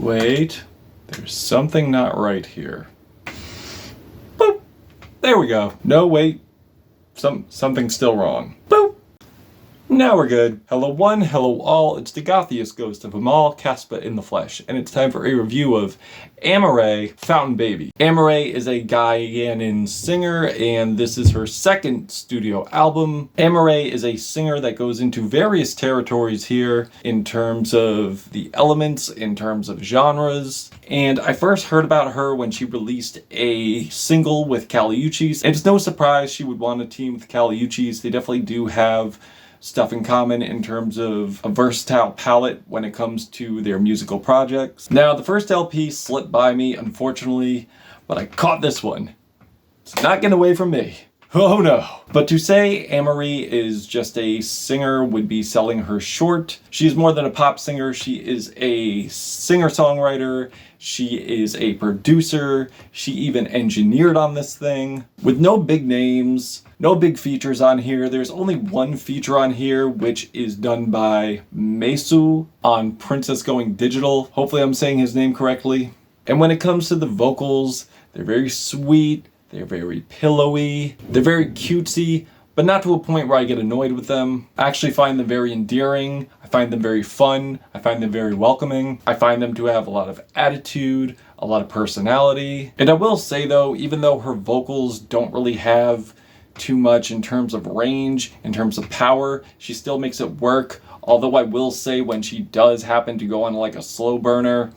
Wait, there's something not right here. Boop! There we go. No, wait. Something's still wrong. Boop! Now we're good. Hello one, hello all, it's the gothiest ghost of them all, Caspa in the flesh, and it's time for a review of Amaarae-Fountain Baby. Amaarae is a Guyanian singer, and this is her second studio album. Amaarae is a singer that goes into various territories here in terms of the elements, in terms of genres, and I first heard about her when she released a single with Kali Uchis, and it's no surprise she would want to team with Kali Uchis. They definitely do have stuff in common in terms of a versatile palette when it comes to their musical projects. Now, the first LP slipped by me, unfortunately, but I caught this one. It's not getting away from me. Oh no. But to say Amaarae is just a singer would be selling her short. She is more than a pop singer. She is a singer-songwriter. She is a producer. She even engineered on this thing. With no big names, no big features on here. There's only one feature on here, which is done by Mesu on Princess Going Digital. Hopefully I'm saying his name correctly. And when it comes to the vocals, they're very sweet. They're very pillowy, they're very cutesy, but not to a point where I get annoyed with them. I actually find them very endearing, I find them very fun, I find them very welcoming, I find them to have a lot of attitude, a lot of personality. And I will say though, even though her vocals don't really have too much in terms of range, in terms of power, she still makes it work. Although I will say when she does happen to go on like a slow burner,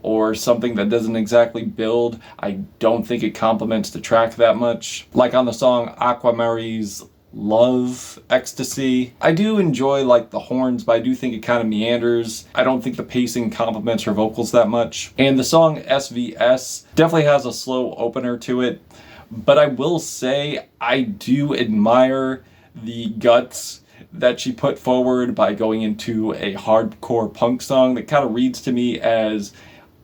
or something that doesn't exactly build, I don't think it complements the track that much. Like on the song Aquamarie's Luvs, Ecstasy. I do enjoy like the horns, but I do think it kind of meanders. I don't think the pacing complements her vocals that much. And the song SVS definitely has a slow opener to it, but I will say I do admire the guts that she put forward by going into a hardcore punk song that kind of reads to me as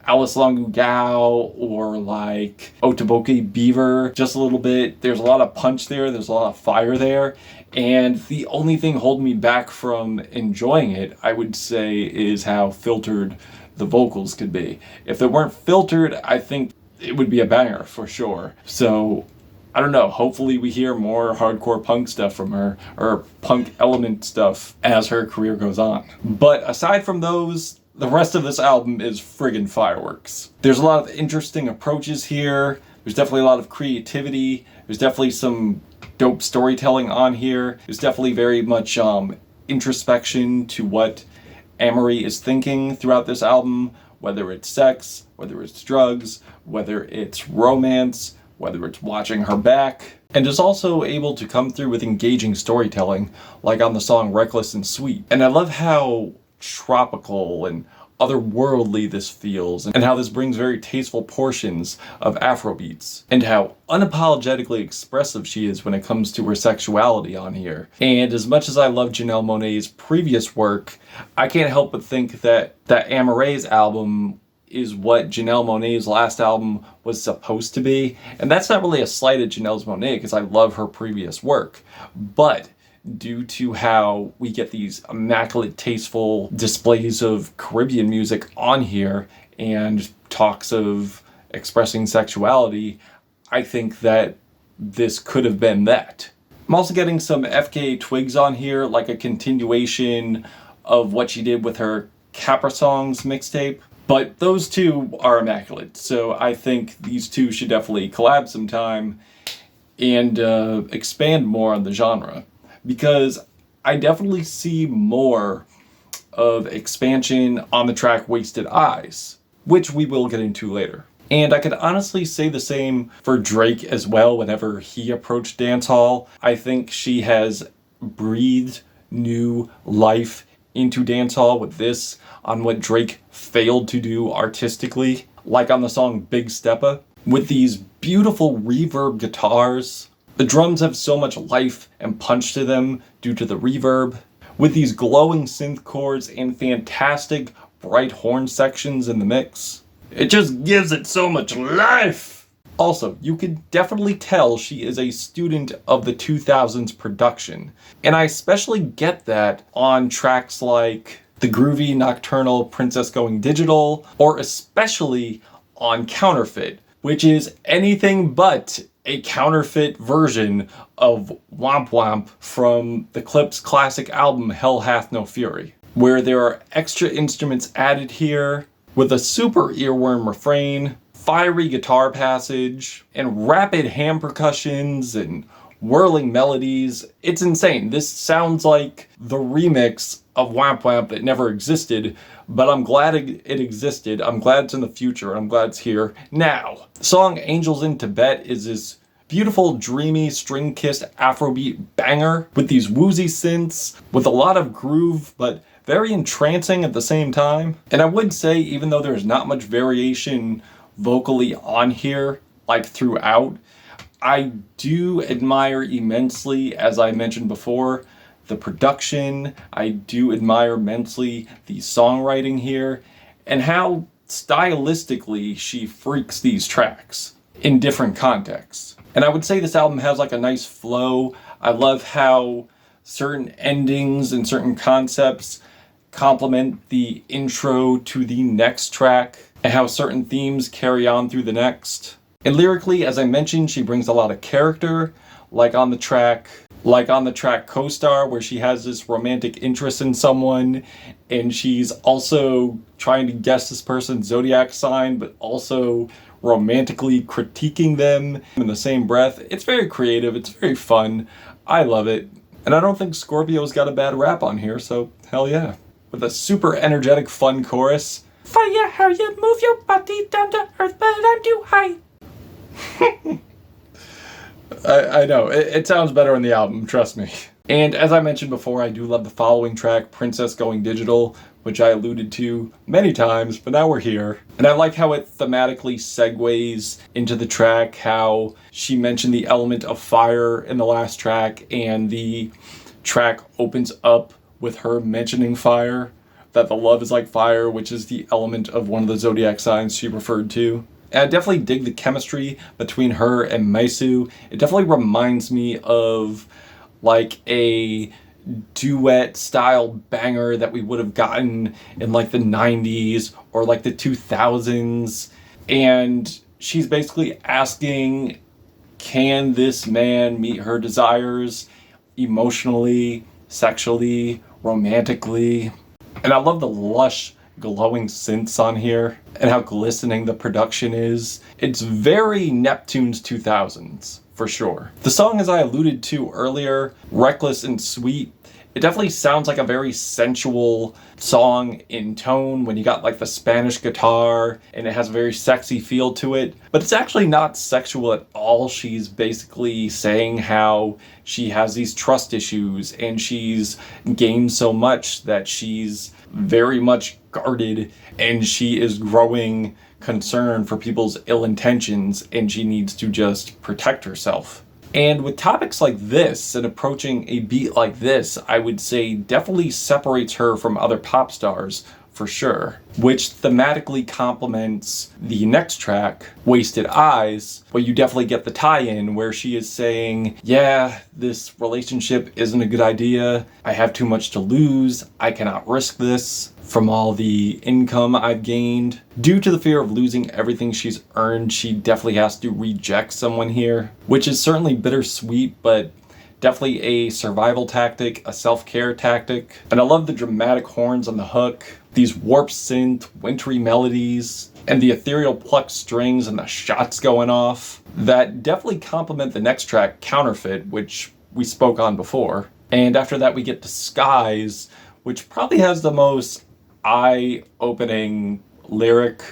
Alice Longu Gao or like Otoboke Beaver, just a little bit. There's a lot of punch there, there's a lot of fire there, and the only thing holding me back from enjoying it, I would say, is how filtered the vocals could be. If they weren't filtered, I think it would be a banger for sure. So I don't know, hopefully we hear more hardcore punk stuff from her, or punk element stuff as her career goes on. But aside from those, the rest of this album is friggin' fireworks. There's a lot of interesting approaches here. There's definitely a lot of creativity. There's definitely some dope storytelling on here. There's definitely very much introspection to what Amaarae is thinking throughout this album, whether it's sex, whether it's drugs, whether it's romance, whether it's watching her back. And is also able to come through with engaging storytelling, like on the song Reckless and Sweet. And I love how tropical and otherworldly this feels, and how this brings very tasteful portions of Afro beats, and how unapologetically expressive she is when it comes to her sexuality on here. And as much as I love Janelle Monáe's previous work, I can't help but think that Amaarae's album is what Janelle Monáe's last album was supposed to be. And that's not really a slight at Janelle Monáe, because I love her previous work, but due to how we get these immaculate, tasteful displays of Caribbean music on here and talks of expressing sexuality, I think that this could have been that. I'm also getting some FKA Twigs on here, like a continuation of what she did with her Capra Songs mixtape. But those two are immaculate, so I think these two should definitely collab sometime and expand more on the genre. Because I definitely see more of expansion on the track Wasted Eyes, which we will get into later. And I could honestly say the same for Drake as well whenever he approached dancehall. I think she has breathed new life into dancehall with this on what Drake failed to do artistically, like on the song Big Steppa, with these beautiful reverb guitars. The drums have so much life and punch to them due to the reverb, with these glowing synth chords and fantastic bright horn sections in the mix. It just gives it so much life! Also, you could definitely tell she is a student of the 2000s production, and I especially get that on tracks like the groovy nocturnal Princess Going Digital, or especially on Counterfeit, which is anything but a counterfeit version of Womp Womp from the Clip's classic album Hell Hath No Fury, where there are extra instruments added here with a super earworm refrain, fiery guitar passage, and rapid hand percussions and whirling melodies. It's insane. This sounds like the remix of Womp Womp that never existed, but I'm glad it existed. I'm glad it's in the future, and I'm glad it's here now. The song Angels in Tibet is this beautiful, dreamy, string-kissed Afrobeat banger with these woozy synths, with a lot of groove, but very entrancing at the same time. And I would say, even though there's not much variation vocally on here, like throughout, I do admire immensely, as I mentioned before, the production. I do admire immensely the songwriting here, and how stylistically she freaks these tracks in different contexts. And I would say this album has like a nice flow. I love how certain endings and certain concepts complement the intro to the next track, and how certain themes carry on through the next. And lyrically, as I mentioned, she brings a lot of character, like on the track Co-Star, where she has this romantic interest in someone, and she's also trying to guess this person's zodiac sign, but also romantically critiquing them in the same breath. It's very creative, it's very fun, I love it. And I don't think Scorpio's got a bad rap on here, so hell yeah. With a super energetic, fun chorus. Fire how you move your body down to earth, but I'm too high. I know, it sounds better on the album, trust me. And as I mentioned before, I do love the following track, Princess Going Digital, which I alluded to many times, but now we're here. And I like how it thematically segues into the track, how she mentioned the element of fire in the last track, and the track opens up with her mentioning fire, that the love is like fire, which is the element of one of the zodiac signs she referred to. And I definitely dig the chemistry between her and Maisu. It definitely reminds me of like a duet style banger that we would have gotten in like the 90s or like the 2000s. And she's basically asking, can this man meet her desires emotionally, sexually, romantically? And I love the lush, glowing synths on here and how glistening the production is. It's very Neptune's 2000s, for sure. The song, as I alluded to earlier, Reckless and Sweet, it definitely sounds like a very sensual song in tone when you got like the Spanish guitar, and it has a very sexy feel to it, but it's actually not sexual at all. She's basically saying how she has these trust issues and she's gained so much that she's very much guarded, and she is growing concern for people's ill intentions, and she needs to just protect herself. And with topics like this and approaching a beat like this, I would say definitely separates her from other pop stars, for sure, which thematically complements the next track, Wasted Eyes, where you definitely get the tie-in where she is saying, yeah, this relationship isn't a good idea, I have too much to lose, I cannot risk this. From all the income I've gained, due to the fear of losing everything she's earned, she definitely has to reject someone here, which is certainly bittersweet, but definitely a survival tactic, a self-care tactic. And I love the dramatic horns on the hook, these warped synth, wintry melodies, and the ethereal plucked strings and the shots going off that definitely complement the next track, Counterfeit, which we spoke on before. And after that we get Disguise, which probably has the most eye-opening lyric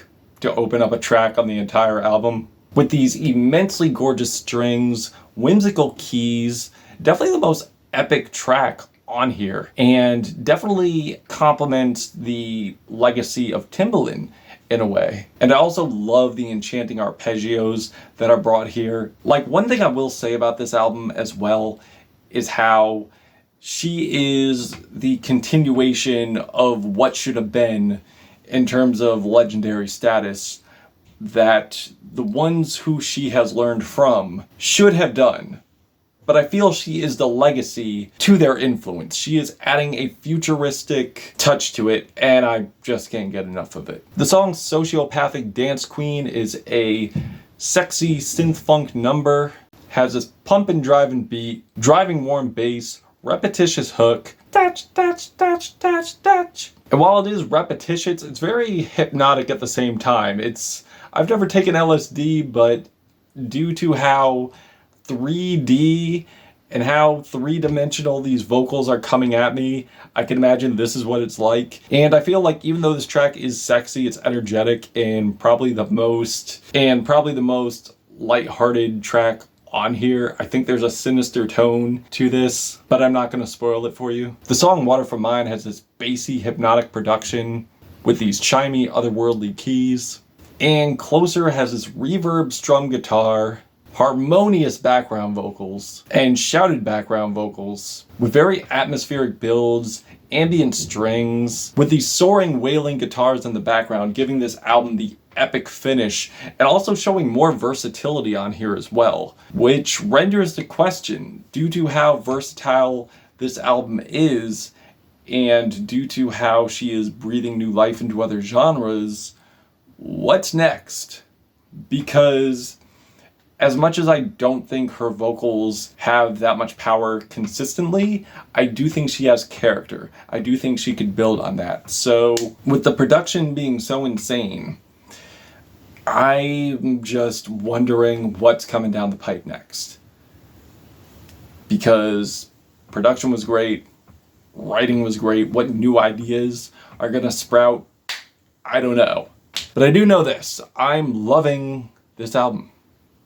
to open up a track on the entire album, with these immensely gorgeous strings, whimsical keys, definitely the most epic track on here, and definitely complements the legacy of Timbaland in a way. And I also love the enchanting arpeggios that are brought here. Like, one thing I will say about this album as well is how she is the continuation of what should have been in terms of legendary status that the ones who she has learned from should have done but I feel she is the legacy to their influence. She is adding a futuristic touch to it, and I just can't get enough of it. The song Sociopathic Dance Queen is a sexy synth funk number, has this pump and driving beat, driving warm bass, repetitious hook, touch, touch, touch, touch, touch. And while it is repetitious, it's very hypnotic at the same time. I've never taken LSD, but due to how 3D and how three-dimensional these vocals are coming at me, I can imagine this is what it's like. And I feel like even though this track is sexy, it's energetic, and probably the most lighthearted track on here. I think there's a sinister tone to this, but I'm not going to spoil it for you. The song Water from Mine has this bassy, hypnotic production with these chimey, otherworldly keys. And Closer has this reverb strum guitar, harmonious background vocals, and shouted background vocals with very atmospheric builds, ambient strings, with these soaring wailing guitars in the background, giving this album the epic finish, and also showing more versatility on here as well, which renders the question, due to how versatile this album is, and due to how she is breathing new life into other genres, what's next? Because as much as I don't think her vocals have that much power consistently, I do think she has character. I do think she could build on that. So with the production being so insane, I'm just wondering what's coming down the pipe next. Because production was great, writing was great, what new ideas are gonna sprout, I don't know. But I do know this, I'm loving this album.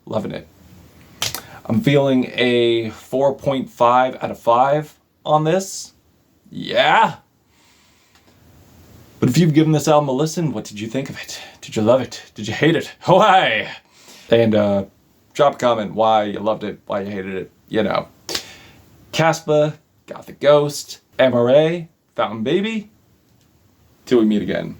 Loving it. I'm feeling a 4.5 out of 5 on this. Yeah. But if you've given this album a listen, what did you think of it? Did you love it? Did you hate it? Oh, hi! And drop a comment why you loved it, why you hated it, you know. Caspa, Got the Ghost, Amaarae-Fountain Baby. Till we meet again.